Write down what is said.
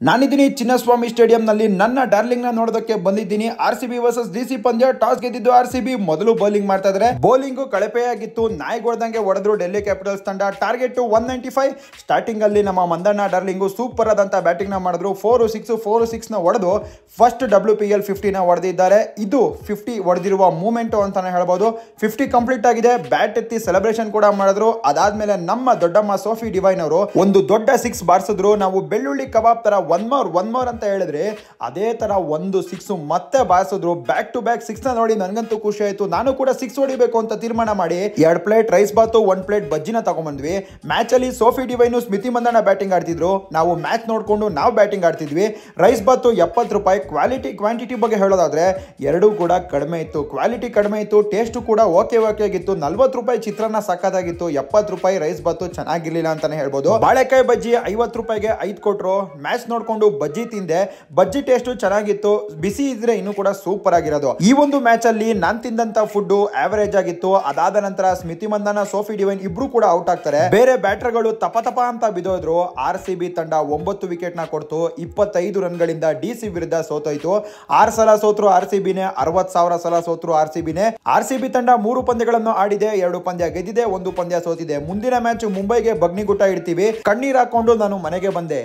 ನಾನಿದ್ದೀನಿ ಚಿನ್ನಸ್ವಾಮಿ ಸ್ಟೇಡಿಯಂ ನಲ್ಲಿ ನನ್ನ ಡಾರ್ಲಿಂಗ್ ನ ನೋಡೋದಕ್ಕೆ ಬಂದಿದ್ದೀನಿ. RCB ವರ್ಸಸ್ DC ಪಂದ್ಯ. ಟಾಸ್ ಗೆದ್ದಿದ್ದು RCB. ಮೊದಲು ಬೌಲಿಂಗ್ ಮಾಡ್ತಾ ಇದ್ದಾರೆ. ಬೌಲಿಂಗ್ ಕಳಪೆಯಾಗಿತ್ತು, ನಾಯಿ ಹೊಡೆದಂಗೆ ಹೊಡೆದ್ರು ಡೆಲ್ಲಿ ಕ್ಯಾಪಿಟಲ್ಸ್ ತಂಡ. ಟಾರ್ಗೆಟ್ 195. ಸ್ಟಾರ್ಟಿಂಗ್ ಅಲ್ಲಿ ನಮ್ಮ ಮಂದಣ್ಣ ಡಾರ್ಲಿಂಗು ಸೂಪರ್ ಆದಂತ ಬ್ಯಾಟಿಂಗ್ ನ ಮಾಡಿದ್ರು. 4-6 ನ ಹೊಡೆದು ಫಸ್ಟ್ WPL 50 ನ ಹೊಡೆದಿದ್ದಾರೆ. ಇದು 50 ಹೊಡೆದಿರುವ ಮೂಮೆಂಟ್ ಅಂತಾನೆ ಹೇಳ್ಬೋದು. 50 ಕಂಪ್ಲೀಟ್ ಆಗಿದೆ. ಬ್ಯಾಟ್ ಎತ್ತಿ ಸೆಲೆಬ್ರೇಷನ್ ಕೂಡ ಮಾಡಿದ್ರು. ಅದಾದ್ಮೇಲೆ ನಮ್ಮ ದೊಡ್ಡಮ್ಮ ಸೋಫಿ ಡಿವೈನ್ ಅವರು ಒಂದು ದೊಡ್ಡ 6 ಬಾರಿಸಿದ್ರು. ನಾವು ಬೆಳ್ಳುಳ್ಳಿ ಕಬಾಬ್ ತರ ಒನ್ ಮೋರ್ ಅಂತ ಹೇಳಿದ್ರೆ ಅದೇ ತರ ಒಂದು 6 ಮತ್ತೆ ಬಾರಿಸಿದ್ರು. ಬ್ಯಾಕ್ ಟು ಬ್ಯಾಕ್ 6 ನ ನೋಡಿ ನನಗಂತೂ ಖುಷಿ ಆಯ್ತು. ನಾನು ಕೂಡ 6 ಹೊಡಿಬೇಕು ಅಂತ ತೀರ್ಮಾನ ಮಾಡಿ 2 ಪ್ಲೇಟ್ ರೈಸ್ ಬಾತು 1 ಪ್ಲೇಟ್ ಬಜ್ಜಿನ ತಗೊಂಡ್ಬಂದ್ವಿ. ಮ್ಯಾಚ್ ಅಲ್ಲಿ ಸೋಫಿ ಡಿವೈನು ಸ್ಮಿತಿ ಮಂದಣ್ಣ ಬ್ಯಾಟಿಂಗ್ ಆಡ್ತಿದ್ರು. ನಾವು ಮ್ಯಾಚ್ ನೋಡ್ಕೊಂಡು ನಾವು ಬ್ಯಾಟಿಂಗ್ ಆಡ್ತಿದ್ವಿ. ರೈಸ್ ಬಾತು 70 ರೂಪಾಯಿ. ಕ್ವಾಂಟಿಟಿ ಬಗ್ಗೆ ಹೇಳೋದಾದ್ರೆ ಎರಡೂ ಕೂಡ ಕಡಿಮೆ ಇತ್ತು. ಕ್ವಾಲಿಟಿ ಕಡಿಮೆ ಇತ್ತು, ಟೇಸ್ಟ್ ಕೂಡ ಓಕೆ ಆಗಿತ್ತು. 40 ರೂಪಾಯಿ ಚಿತ್ರಾನ್ನ ಸಕ್ಕತ್ತಾಗಿತ್ತು. 70 ರೂಪಾಯಿ ರೈಸ್ ಬಾತು ಚೆನ್ನಾಗಿರ್ಲಿಲ್ಲ ಅಂತಾನೆ ಹೇಳ್ಬೋದು. ಬಾಳೆಕಾಯಿ ಬಜ್ಜಿ 50 ರೂಪಾಯಿಗೆ 5 ಕೊಟ್ರು. ಮ್ಯಾಚ್ ನೋಡ್ಕೊಂಡು ಬಜ್ಜಿ ತಿಂದೆ. ಬಜ್ಜಿ ಟೇಸ್ಟ್ ಚೆನ್ನಾಗಿತ್ತು. ಬಿಸಿ ಇದ್ರೆ ಇನ್ನೂ ಕೂಡ ಸೂಪರ್ ಆಗಿರೋದು. ಈ ಒಂದು ಮ್ಯಾಚ್ ಅಲ್ಲಿ ನಾನ್ ತಿಂದಂತ ಫುಡ್ ಆವರೇಜ್ ಆಗಿತ್ತು. ಅದಾದ ನಂತರ ಸ್ಮಿತಿ ಮಂದಣ್ಣ ಸೋಫಿ ಡಿವೈನ್ ಇಬ್ರು ಕೂಡ ಔಟ್ ಆಗ್ತಾರೆ. ಬೇರೆ ಬ್ಯಾಟರ್ ಗಳು ತಪ ಅಂತ ಬಿದ್ದೋದ್ರು. RCB ತಂಡ 9 ವಿಕೆಟ್ ನ ಕೊಡ್ತು. 25 ರನ್ಗಳಿಂದ DC ವಿರುದ್ಧ ಸೋತೋಯ್ತು. 6 ಸಲ ಸೋತ್ರು RCBನೇ. 60,000 ಸಲ ಸೋತ್ರು RCBನೇ. RCB ತಂಡ 3 ಪಂದ್ಯಗಳನ್ನು ಆಡಿದೆ. 2 ಪಂದ್ಯ ಗೆದ್ದಿದೆ, 1 ಪಂದ್ಯ ಸೋತಿದೆ. ಮುಂದಿನ ಮ್ಯಾಚ್ ಮುಂಬೈಗೆ ಬಗ್ನಿಗುಟ್ಟ ಇಡ್ತೀವಿ. ಕಣ್ಣೀರ್ ಹಾಕೊಂಡು ನಾನು ಮನೆಗೆ ಬಂದೆ.